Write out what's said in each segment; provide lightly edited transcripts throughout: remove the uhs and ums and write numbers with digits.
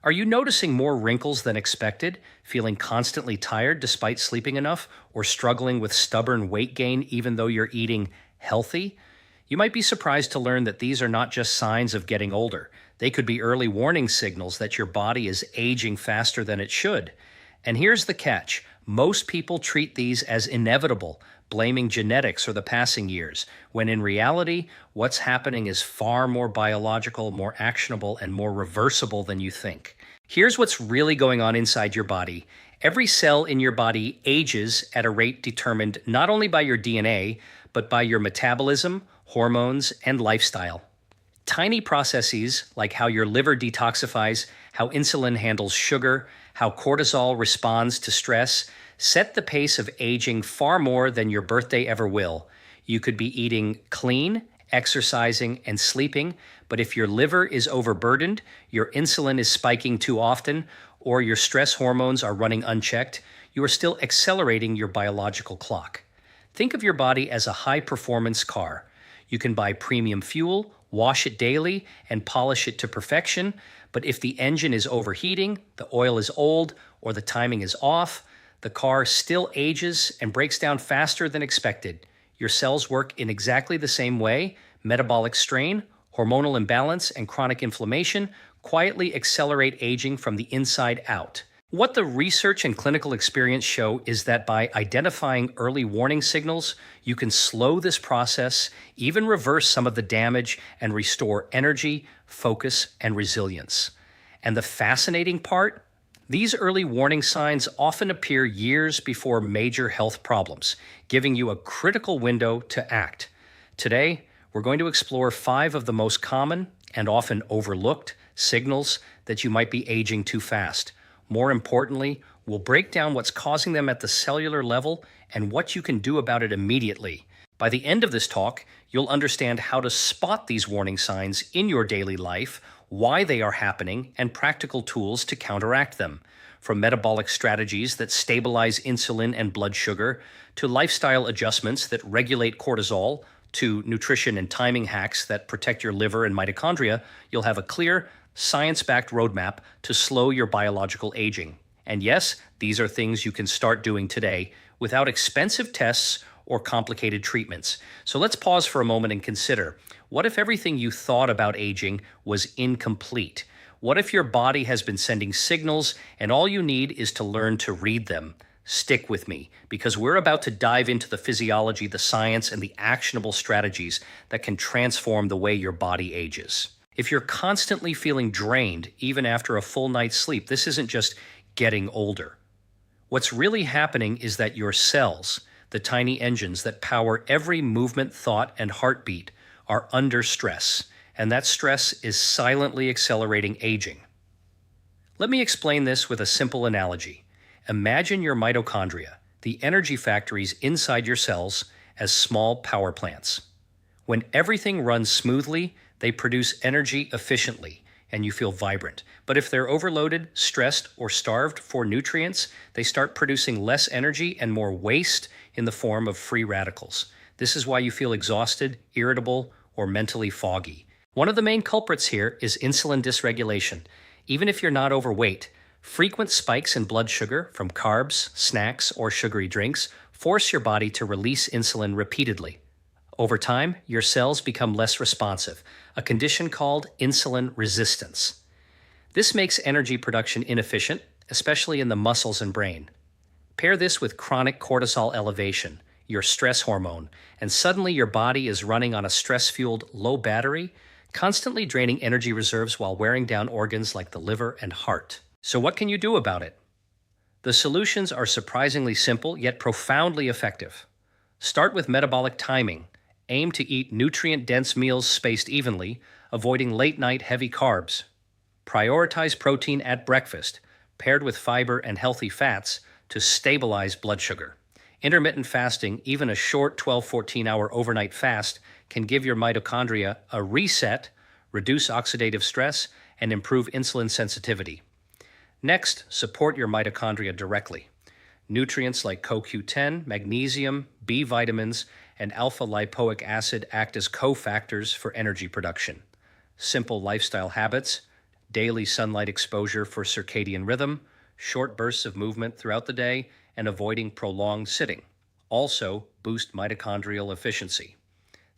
Are you noticing more wrinkles than expected, feeling constantly tired despite sleeping enough, or struggling with stubborn weight gain even though you're eating healthy? You might be surprised to learn that these are not just signs of getting older. They could be early warning signals that your body is aging faster than it should. And here's the catch. Most people treat these as inevitable, blaming genetics or the passing years, when in reality, what's happening is far more biological, more actionable, and more reversible than you think. Here's what's really going on inside your body. Every cell in your body ages at a rate determined not only by your DNA, but by your metabolism, hormones, and lifestyle. Tiny processes like how your liver detoxifies, how insulin handles sugar, how cortisol responds to stress, set the pace of aging far more than your birthday ever will. You could be eating clean, exercising, and sleeping, but if your liver is overburdened, your insulin is spiking too often, or your stress hormones are running unchecked, you are still accelerating your biological clock. Think of your body as a high-performance car. You can buy premium fuel, wash it daily, and polish it to perfection, but if the engine is overheating, the oil is old, or the timing is off, the car still ages and breaks down faster than expected. Your cells work in exactly the same way. Metabolic strain, hormonal imbalance, and chronic inflammation quietly accelerate aging from the inside out. What the research and clinical experience show is that by identifying early warning signals, you can slow this process, even reverse some of the damage, and restore energy, focus, and resilience. And the fascinating part? These early warning signs often appear years before major health problems, giving you a critical window to act. Today, we're going to explore 5 of the most common and often overlooked signals that you might be aging too fast. More importantly, we'll break down what's causing them at the cellular level and what you can do about it immediately. By the end of this talk, you'll understand how to spot these warning signs in your daily life, why they are happening, and practical tools to counteract them. From metabolic strategies that stabilize insulin and blood sugar, to lifestyle adjustments that regulate cortisol, to nutrition and timing hacks that protect your liver and mitochondria, you'll have a clear, science-backed roadmap to slow your biological aging. And yes, these are things you can start doing today without expensive tests or complicated treatments. So let's pause for a moment and consider, what if everything you thought about aging was incomplete? What if your body has been sending signals and all you need is to learn to read them? Stick with me, because we're about to dive into the physiology, the science, and the actionable strategies that can transform the way your body ages. If you're constantly feeling drained, even after a full night's sleep, this isn't just getting older. What's really happening is that your cells, the tiny engines that power every movement, thought, and heartbeat, are under stress, and that stress is silently accelerating aging. Let me explain this with a simple analogy. Imagine your mitochondria, the energy factories inside your cells, as small power plants. When everything runs smoothly, they produce energy efficiently, and you feel vibrant. But if they're overloaded, stressed, or starved for nutrients, they start producing less energy and more waste in the form of free radicals. This is why you feel exhausted, irritable, or mentally foggy. One of the main culprits here is insulin dysregulation. Even if you're not overweight, frequent spikes in blood sugar from carbs, snacks, or sugary drinks force your body to release insulin repeatedly. Over time, your cells become less responsive, a condition called insulin resistance. This makes energy production inefficient, especially in the muscles and brain. Pair this with chronic cortisol elevation, your stress hormone, and suddenly your body is running on a stress-fueled low battery, constantly draining energy reserves while wearing down organs like the liver and heart. So what can you do about it? The solutions are surprisingly simple, yet profoundly effective. Start with metabolic timing. Aim to eat nutrient-dense meals spaced evenly, avoiding late-night heavy carbs. Prioritize protein at breakfast, paired with fiber and healthy fats to stabilize blood sugar. Intermittent fasting, even a short 12-14-hour overnight fast, can give your mitochondria a reset, reduce oxidative stress, and improve insulin sensitivity. Next, support your mitochondria directly. Nutrients like CoQ10, magnesium, B vitamins, and alpha-lipoic acid act as cofactors for energy production. Simple lifestyle habits: daily sunlight exposure for circadian rhythm, short bursts of movement throughout the day, and avoiding prolonged sitting. Also, boost mitochondrial efficiency.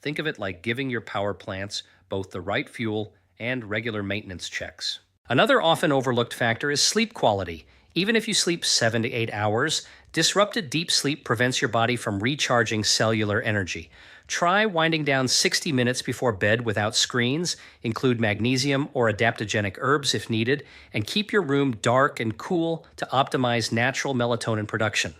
Think of it like giving your power plants both the right fuel and regular maintenance checks. Another often overlooked factor is sleep quality. Even if you sleep 7 to 8 hours, disrupted deep sleep prevents your body from recharging cellular energy. Try winding down 60 minutes before bed without screens, include magnesium or adaptogenic herbs if needed, and keep your room dark and cool to optimize natural melatonin production.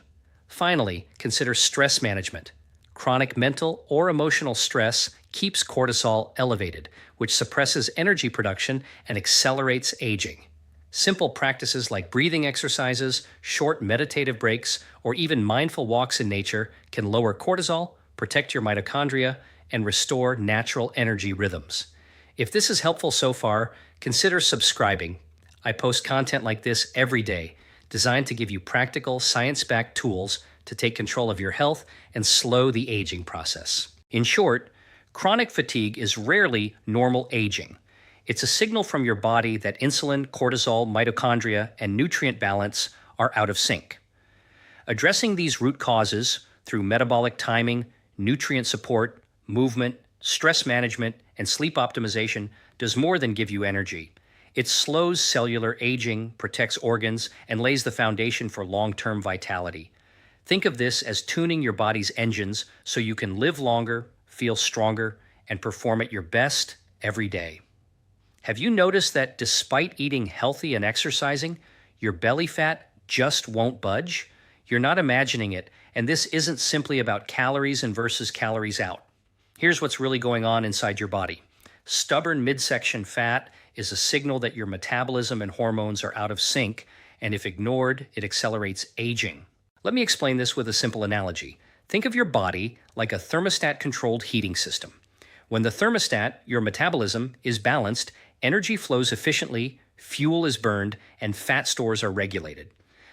Finally, consider stress management. Chronic mental or emotional stress keeps cortisol elevated, which suppresses energy production and accelerates aging. Simple practices like breathing exercises, short meditative breaks, or even mindful walks in nature can lower cortisol, protect your mitochondria, and restore natural energy rhythms. If this is helpful so far, consider subscribing. I post content like this every day, designed to give you practical, science-backed tools to take control of your health and slow the aging process. In short, chronic fatigue is rarely normal aging. It's a signal from your body that insulin, cortisol, mitochondria, and nutrient balance are out of sync. Addressing these root causes through metabolic timing, nutrient support, movement, stress management, and sleep optimization does more than give you energy. It slows cellular aging, protects organs, and lays the foundation for long-term vitality. Think of this as tuning your body's engines so you can live longer, feel stronger, and perform at your best every day. Have you noticed that despite eating healthy and exercising, your belly fat just won't budge? You're not imagining it, and this isn't simply about calories in versus calories out. Here's what's really going on inside your body. Stubborn midsection fat is a signal that your metabolism and hormones are out of sync, and if ignored, it accelerates aging. Let me explain this with a simple analogy. Think of your body like a thermostat-controlled heating system. When the thermostat, your metabolism, is balanced, energy flows efficiently, fuel is burned, and fat stores are regulated.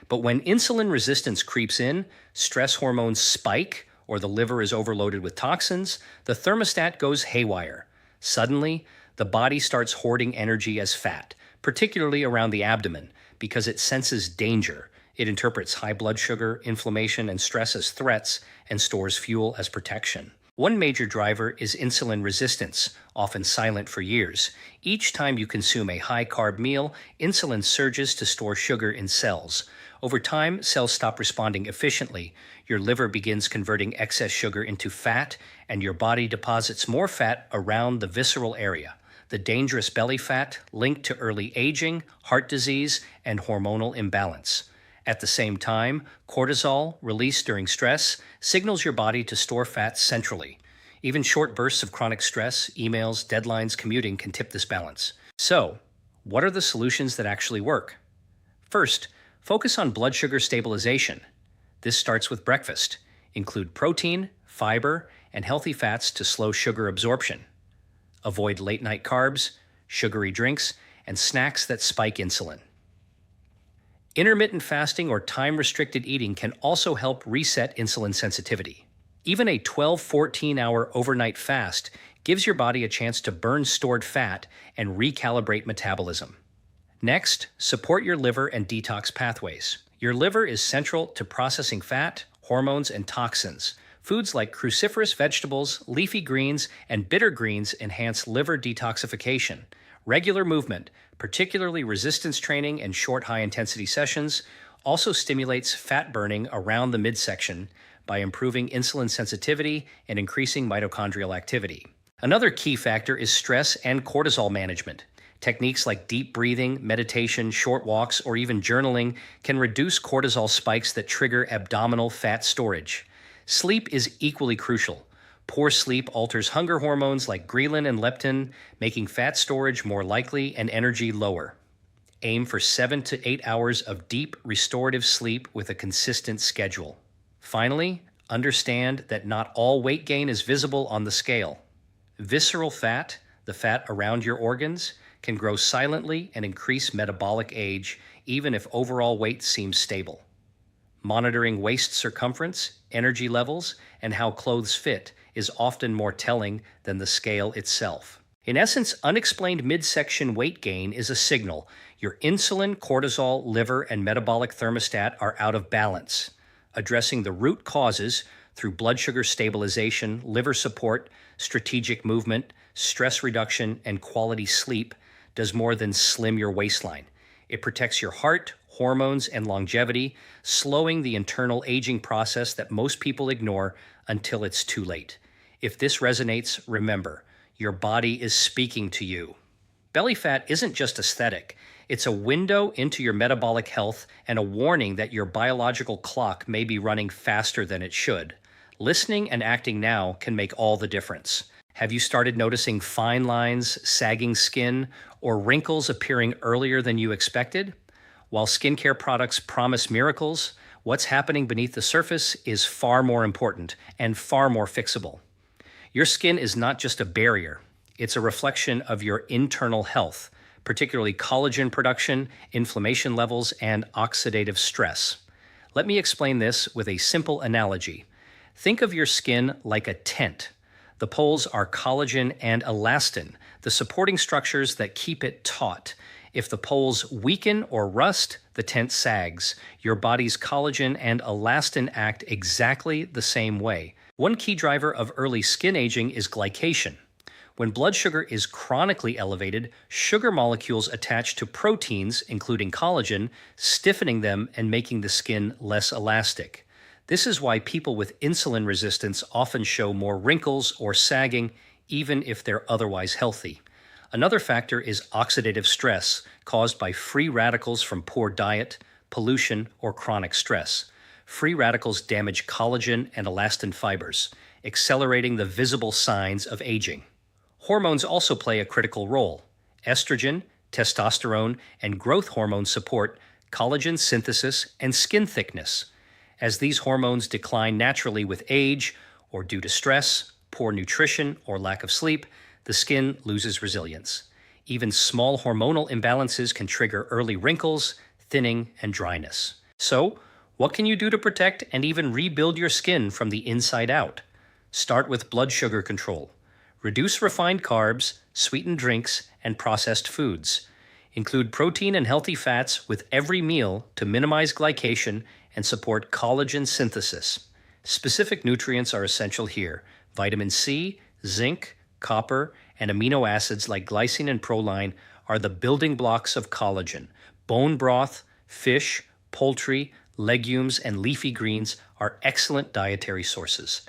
But when insulin resistance creeps in, stress hormones spike, or the liver is overloaded with toxins, the thermostat goes haywire. Suddenly, the body starts hoarding energy as fat, particularly around the abdomen, because it senses danger. It interprets high blood sugar, inflammation, and stress as threats and stores fuel as protection. One major driver is insulin resistance, often silent for years. Each time you consume a high-carb meal, insulin surges to store sugar in cells. Over time, cells stop responding efficiently. Your liver begins converting excess sugar into fat, and your body deposits more fat around the visceral area. The dangerous belly fat linked to early aging, heart disease, and hormonal imbalance. At the same time, cortisol, released during stress, signals your body to store fat centrally. Even short bursts of chronic stress, emails, deadlines, commuting can tip this balance. So, what are the solutions that actually work? First, focus on blood sugar stabilization. This starts with breakfast. Include protein, fiber, and healthy fats to slow sugar absorption. Avoid late-night carbs, sugary drinks, and snacks that spike insulin. Intermittent fasting or time-restricted eating can also help reset insulin sensitivity. Even a 12-14 hour overnight fast gives your body a chance to burn stored fat and recalibrate metabolism. Next, support your liver and detox pathways. Your liver is central to processing fat, hormones, and toxins. Foods like cruciferous vegetables, leafy greens, and bitter greens enhance liver detoxification. Regular movement, particularly resistance training and short high-intensity sessions, also stimulates fat burning around the midsection by improving insulin sensitivity and increasing mitochondrial activity. Another key factor is stress and cortisol management. Techniques like deep breathing, meditation, short walks, or even journaling can reduce cortisol spikes that trigger abdominal fat storage. Sleep is equally crucial. Poor sleep alters hunger hormones like ghrelin and leptin, making fat storage more likely and energy lower. Aim for 7 to 8 hours of deep, restorative sleep with a consistent schedule. Finally, understand that not all weight gain is visible on the scale. Visceral fat, the fat around your organs, can grow silently and increase metabolic age, even if overall weight seems stable. Monitoring waist circumference, energy levels, and how clothes fit is often more telling than the scale itself. In essence, unexplained midsection weight gain is a signal your insulin, cortisol, liver, and metabolic thermostat are out of balance. Addressing the root causes through blood sugar stabilization, liver support, strategic movement, stress reduction, and quality sleep does more than slim your waistline. It protects your heart, hormones, and longevity, slowing the internal aging process that most people ignore until it's too late. If this resonates, remember, your body is speaking to you. Belly fat isn't just aesthetic. It's a window into your metabolic health and a warning that your biological clock may be running faster than it should. Listening and acting now can make all the difference. Have you started noticing fine lines, sagging skin, or wrinkles appearing earlier than you expected? While skincare products promise miracles, what's happening beneath the surface is far more important and far more fixable. Your skin is not just a barrier, it's a reflection of your internal health, particularly collagen production, inflammation levels, and oxidative stress. Let me explain this with a simple analogy. Think of your skin like a tent. The poles are collagen and elastin, the supporting structures that keep it taut. If the poles weaken or rust, the tent sags. Your body's collagen and elastin act exactly the same way. One key driver of early skin aging is glycation. When blood sugar is chronically elevated, sugar molecules attach to proteins, including collagen, stiffening them and making the skin less elastic. This is why people with insulin resistance often show more wrinkles or sagging, even if they're otherwise healthy. Another factor is oxidative stress caused by free radicals from poor diet, pollution, or chronic stress. Free radicals damage collagen and elastin fibers, accelerating the visible signs of aging. Hormones also play a critical role. Estrogen, testosterone, and growth hormones support collagen synthesis and skin thickness. As these hormones decline naturally with age or due to stress, poor nutrition, or lack of sleep, the skin loses resilience. Even small hormonal imbalances can trigger early wrinkles, thinning, and dryness. So, what can you do to protect and even rebuild your skin from the inside out? Start with blood sugar control. Reduce refined carbs, sweetened drinks, and processed foods. Include protein and healthy fats with every meal to minimize glycation and support collagen synthesis. Specific nutrients are essential here: vitamin C, zinc, copper, and amino acids like glycine and proline are the building blocks of collagen. Bone broth, fish, poultry, legumes, and leafy greens are excellent dietary sources.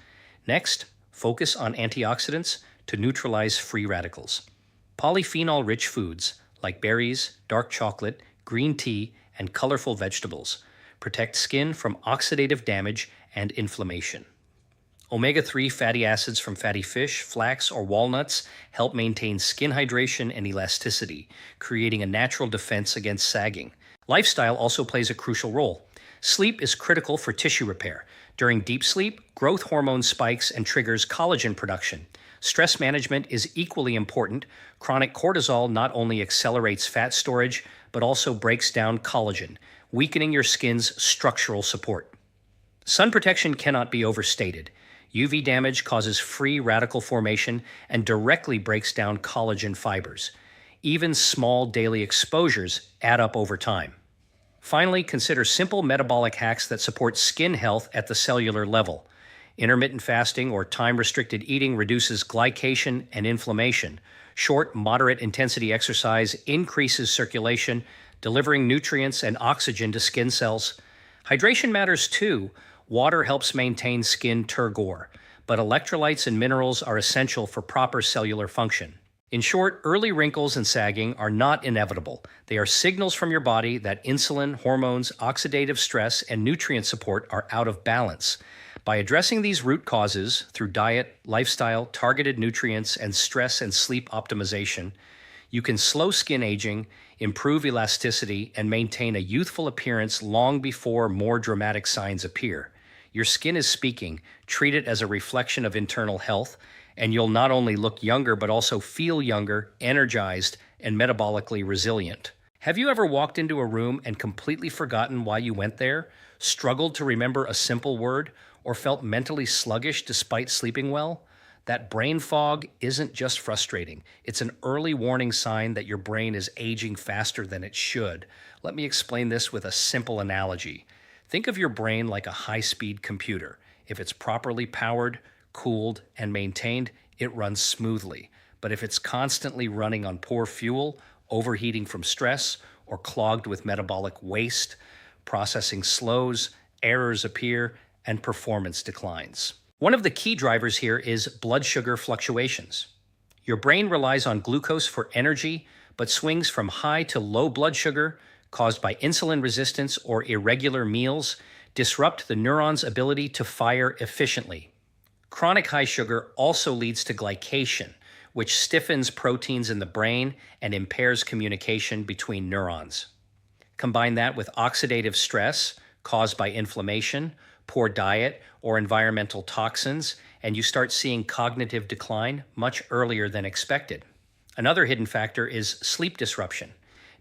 Next, focus on antioxidants to neutralize free radicals. Polyphenol-rich foods like berries, dark chocolate, green tea, and colorful vegetables protect skin from oxidative damage and inflammation. Omega-3 fatty acids from fatty fish, flax, or walnuts help maintain skin hydration and elasticity, creating a natural defense against sagging. Lifestyle also plays a crucial role. Sleep is critical for tissue repair. During deep sleep, growth hormone spikes and triggers collagen production. Stress management is equally important. Chronic cortisol not only accelerates fat storage, but also breaks down collagen, weakening your skin's structural support. Sun protection cannot be overstated. UV damage causes free radical formation and directly breaks down collagen fibers. Even small daily exposures add up over time. Finally, consider simple metabolic hacks that support skin health at the cellular level. Intermittent fasting or time-restricted eating reduces glycation and inflammation. Short, moderate-intensity exercise increases circulation, delivering nutrients and oxygen to skin cells. Hydration matters too. Water helps maintain skin turgor, but electrolytes and minerals are essential for proper cellular function. In short, early wrinkles and sagging are not inevitable. They are signals from your body that insulin, hormones, oxidative stress, and nutrient support are out of balance. By addressing these root causes through diet, lifestyle, targeted nutrients, and stress and sleep optimization, you can slow skin aging, improve elasticity, and maintain a youthful appearance long before more dramatic signs appear. Your skin is speaking. Treat it as a reflection of internal health, and you'll not only look younger, but also feel younger, energized, and metabolically resilient. Have you ever walked into a room and completely forgotten why you went there, struggled to remember a simple word, or felt mentally sluggish despite sleeping well? That brain fog isn't just frustrating, it's an early warning sign that your brain is aging faster than it should. Let me explain this with a simple analogy. Think of your brain like a high speed computer. If it's properly powered, cooled, and maintained, it runs smoothly. But if it's constantly running on poor fuel, overheating from stress, or clogged with metabolic waste, processing slows, errors appear, and performance declines. One of the key drivers here is blood sugar fluctuations. Your brain relies on glucose for energy, but swings from high to low blood sugar caused by insulin resistance or irregular meals disrupt the neuron's ability to fire efficiently. Chronic high sugar also leads to glycation, which stiffens proteins in the brain and impairs communication between neurons. Combine that with oxidative stress caused by inflammation, poor diet, or environmental toxins, and you start seeing cognitive decline much earlier than expected. Another hidden factor is sleep disruption.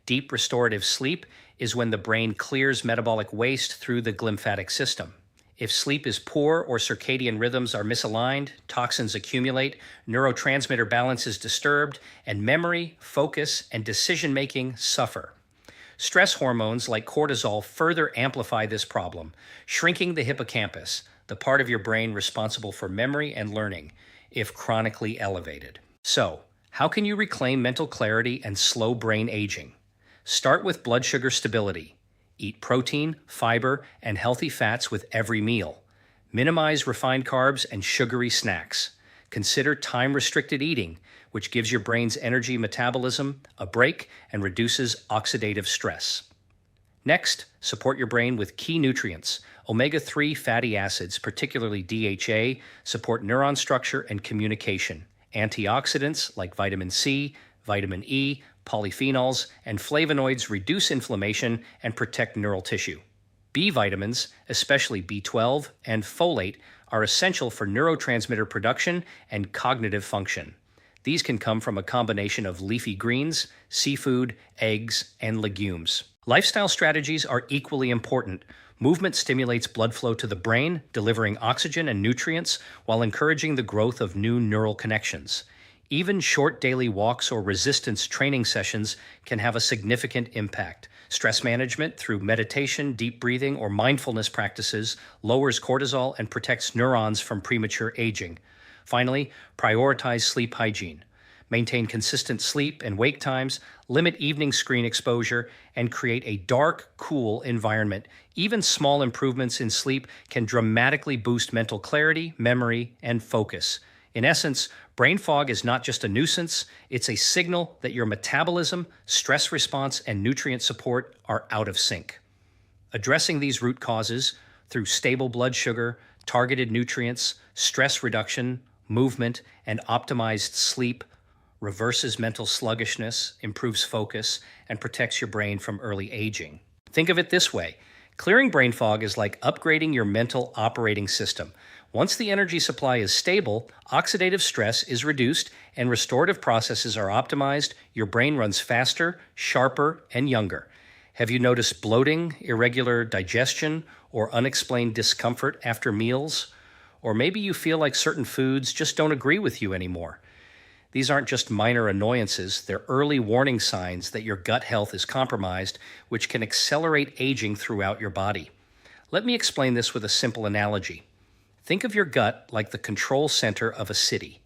Deep restorative sleep is when the brain clears metabolic waste through the glymphatic system. If sleep is poor or circadian rhythms are misaligned, toxins accumulate, neurotransmitter balance is disturbed, and memory, focus, and decision-making suffer. Stress hormones like cortisol further amplify this problem, shrinking the hippocampus, the part of your brain responsible for memory and learning, if chronically elevated. So, how can you reclaim mental clarity and slow brain aging? Start with blood sugar stability. Eat protein, fiber, and healthy fats with every meal. Minimize refined carbs and sugary snacks. Consider time-restricted eating, which gives your brain's energy metabolism a break and reduces oxidative stress. Next, support your brain with key nutrients. Omega-3 fatty acids, particularly DHA, support neuron structure and communication. Antioxidants like vitamin C, vitamin E, polyphenols, and flavonoids reduce inflammation and protect neural tissue. B vitamins, especially B12 and folate, are essential for neurotransmitter production and cognitive function. These can come from a combination of leafy greens, seafood, eggs, and legumes. Lifestyle strategies are equally important. Movement stimulates blood flow to the brain, delivering oxygen and nutrients while encouraging the growth of new neural connections. Even short daily walks or resistance training sessions can have a significant impact. Stress management through meditation, deep breathing, or mindfulness practices lowers cortisol and protects neurons from premature aging. Finally, prioritize sleep hygiene. Maintain consistent sleep and wake times, limit evening screen exposure, and create a dark, cool environment. Even small improvements in sleep can dramatically boost mental clarity, memory, and focus. In essence, brain fog is not just a nuisance, it's a signal that your metabolism, stress response, and nutrient support are out of sync. Addressing these root causes through stable blood sugar, targeted nutrients, stress reduction, movement, and optimized sleep reverses mental sluggishness, improves focus, and protects your brain from early aging. Think of it this way. Clearing brain fog is like upgrading your mental operating system. Once the energy supply is stable, oxidative stress is reduced, and restorative processes are optimized, your brain runs faster, sharper, and younger. Have you noticed bloating, irregular digestion, or unexplained discomfort after meals? Or maybe you feel like certain foods just don't agree with you anymore. These aren't just minor annoyances, they're early warning signs that your gut health is compromised, which can accelerate aging throughout your body. Let me explain this with a simple analogy. Think of your gut like the control center of a city.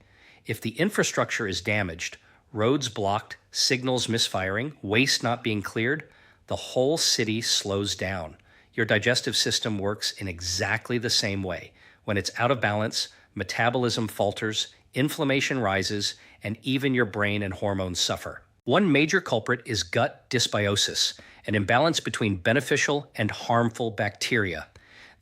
If the infrastructure is damaged, roads blocked, signals misfiring, waste not being cleared, the whole city slows down. Your digestive system works in exactly the same way. When it's out of balance, metabolism falters, inflammation rises, and even your brain and hormones suffer. One major culprit is gut dysbiosis, an imbalance between beneficial and harmful bacteria.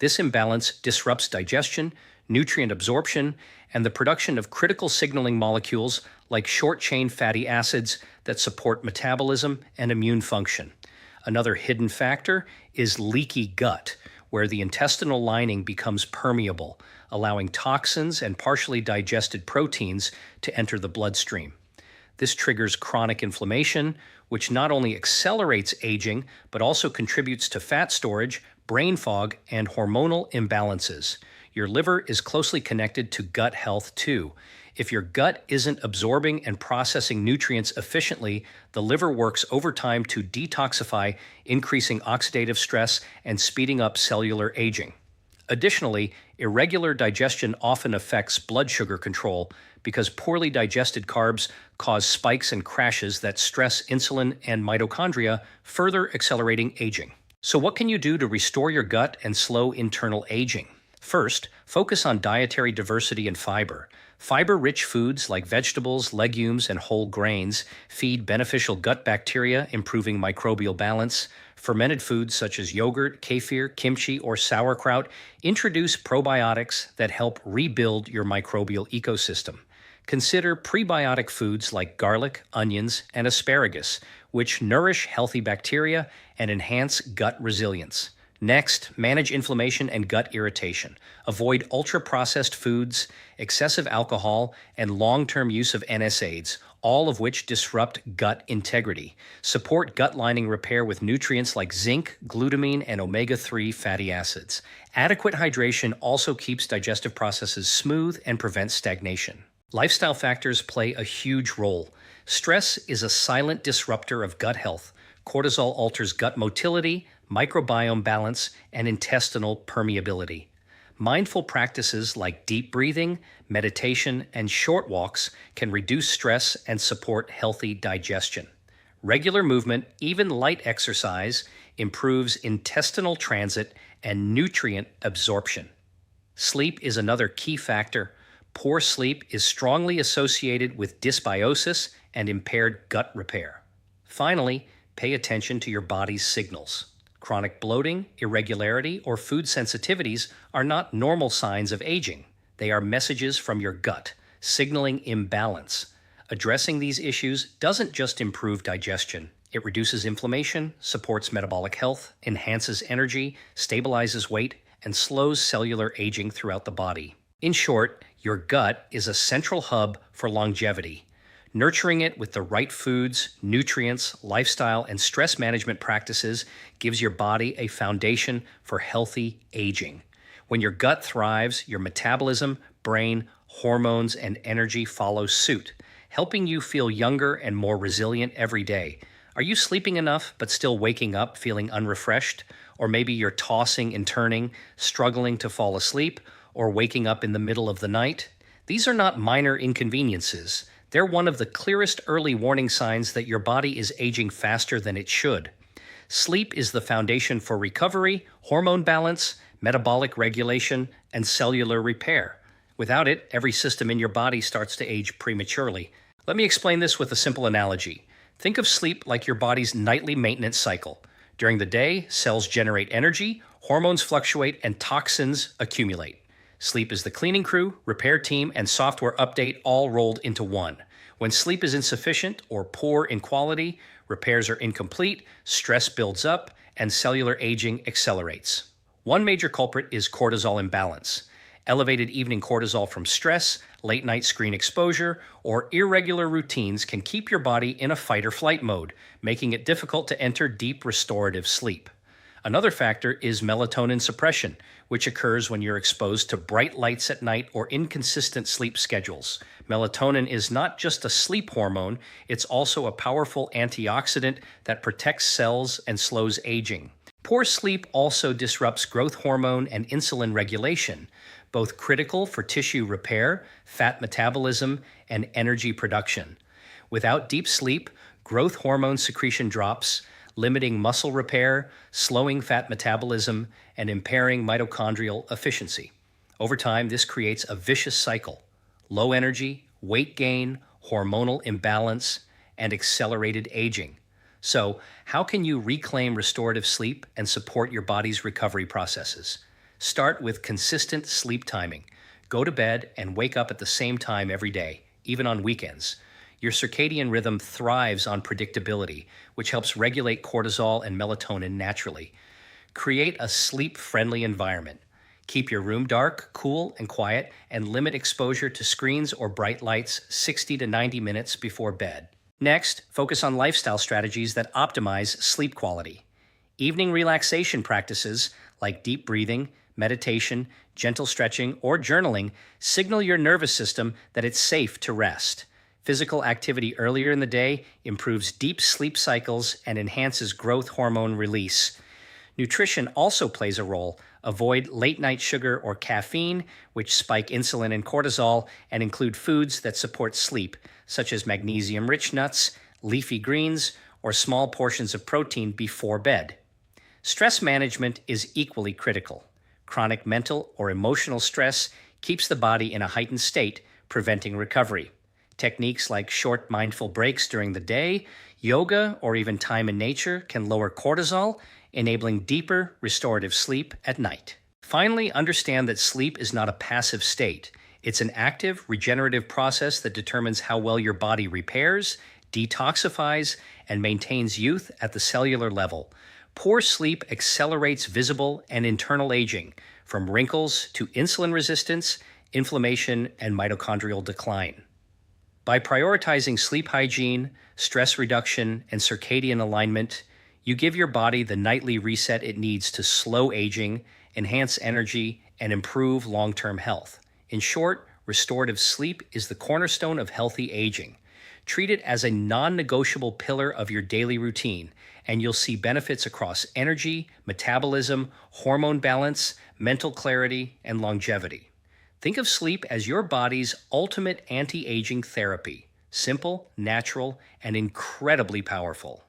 This imbalance disrupts digestion, nutrient absorption, and the production of critical signaling molecules like short-chain fatty acids that support metabolism and immune function. Another hidden factor is leaky gut, where the intestinal lining becomes permeable, allowing toxins and partially digested proteins to enter the bloodstream. This triggers chronic inflammation, which not only accelerates aging, but also contributes to fat storage, brain fog, and hormonal imbalances. Your liver is closely connected to gut health too. If your gut isn't absorbing and processing nutrients efficiently, the liver works overtime to detoxify, increasing oxidative stress and speeding up cellular aging. Additionally, irregular digestion often affects blood sugar control because poorly digested carbs cause spikes and crashes that stress insulin and mitochondria, further accelerating aging. So, what can you do to restore your gut and slow internal aging? First, focus on dietary diversity and fiber. Fiber-rich foods like vegetables, legumes, and whole grains feed beneficial gut bacteria, improving microbial balance. Fermented foods such as yogurt, kefir, kimchi, or sauerkraut introduce probiotics that help rebuild your microbial ecosystem. Consider prebiotic foods like garlic, onions, and asparagus, which nourish healthy bacteria and enhance gut resilience. Next, manage inflammation and gut irritation. Avoid ultra-processed foods, excessive alcohol, and long-term use of NSAIDs, all of which disrupt gut integrity. Support gut lining repair with nutrients like zinc, glutamine, and omega-3 fatty acids. Adequate hydration also keeps digestive processes smooth and prevents stagnation. Lifestyle factors play a huge role. Stress is a silent disruptor of gut health. Cortisol alters gut motility, microbiome balance, and intestinal permeability. Mindful practices like deep breathing, meditation, and short walks can reduce stress and support healthy digestion. Regular movement, even light exercise, improves intestinal transit and nutrient absorption. Sleep is another key factor. Poor sleep is strongly associated with dysbiosis and impaired gut repair. Finally, pay attention to your body's signals. Chronic bloating, irregularity, or food sensitivities are not normal signs of aging. They are messages from your gut, signaling imbalance. Addressing these issues doesn't just improve digestion. It reduces inflammation, supports metabolic health, enhances energy, stabilizes weight, and slows cellular aging throughout the body. In short, your gut is a central hub for longevity. Nurturing it with the right foods, nutrients, lifestyle, and stress management practices gives your body a foundation for healthy aging. When your gut thrives, your metabolism, brain, hormones, and energy follow suit, helping you feel younger and more resilient every day. Are you sleeping enough but still waking up feeling unrefreshed? Or maybe you're tossing and turning, struggling to fall asleep, or waking up in the middle of the night? These are not minor inconveniences. They're one of the clearest early warning signs that your body is aging faster than it should. Sleep is the foundation for recovery, hormone balance, metabolic regulation, and cellular repair. Without it, every system in your body starts to age prematurely. Let me explain this with a simple analogy. Think of sleep like your body's nightly maintenance cycle. During the day, cells generate energy, hormones fluctuate, and toxins accumulate. Sleep is the cleaning crew, repair team, and software update all rolled into one. When sleep is insufficient or poor in quality, repairs are incomplete, stress builds up, and cellular aging accelerates. One major culprit is cortisol imbalance. Elevated evening cortisol from stress, late night screen exposure, or irregular routines can keep your body in a fight or flight mode, making it difficult to enter deep restorative sleep. Another factor is melatonin suppression, which occurs when you're exposed to bright lights at night or inconsistent sleep schedules. Melatonin is not just a sleep hormone, it's also a powerful antioxidant that protects cells and slows aging. Poor sleep also disrupts growth hormone and insulin regulation, both critical for tissue repair, fat metabolism, and energy production. Without deep sleep, growth hormone secretion drops, limiting muscle repair, slowing fat metabolism, and impairing mitochondrial efficiency. Over time, this creates a vicious cycle: low energy, weight gain, hormonal imbalance, and accelerated aging. So, how can you reclaim restorative sleep and support your body's recovery processes? Start with consistent sleep timing. Go to bed and wake up at the same time every day, even on weekends. Your circadian rhythm thrives on predictability, which helps regulate cortisol and melatonin naturally. Create a sleep-friendly environment. Keep your room dark, cool, and quiet, and limit exposure to screens or bright lights 60 to 90 minutes before bed. Next, focus on lifestyle strategies that optimize sleep quality. Evening relaxation practices like deep breathing, meditation, gentle stretching, or journaling signal your nervous system that it's safe to rest. Physical activity earlier in the day improves deep sleep cycles and enhances growth hormone release. Nutrition also plays a role. Avoid late night sugar or caffeine, which spike insulin and cortisol, and include foods that support sleep, such as magnesium rich nuts, leafy greens, or small portions of protein before bed. Stress management is equally critical. Chronic mental or emotional stress keeps the body in a heightened state, preventing recovery. Techniques like short mindful breaks during the day, yoga, or even time in nature can lower cortisol, enabling deeper, restorative sleep at night. Finally, understand that sleep is not a passive state. It's an active, regenerative process that determines how well your body repairs, detoxifies, and maintains youth at the cellular level. Poor sleep accelerates visible and internal aging, from wrinkles to insulin resistance, inflammation, and mitochondrial decline. By prioritizing sleep hygiene, stress reduction, and circadian alignment, you give your body the nightly reset it needs to slow aging, enhance energy, and improve long-term health. In short, restorative sleep is the cornerstone of healthy aging. Treat it as a non-negotiable pillar of your daily routine, and you'll see benefits across energy, metabolism, hormone balance, mental clarity, and longevity. Think of sleep as your body's ultimate anti-aging therapy. Simple, natural, and incredibly powerful.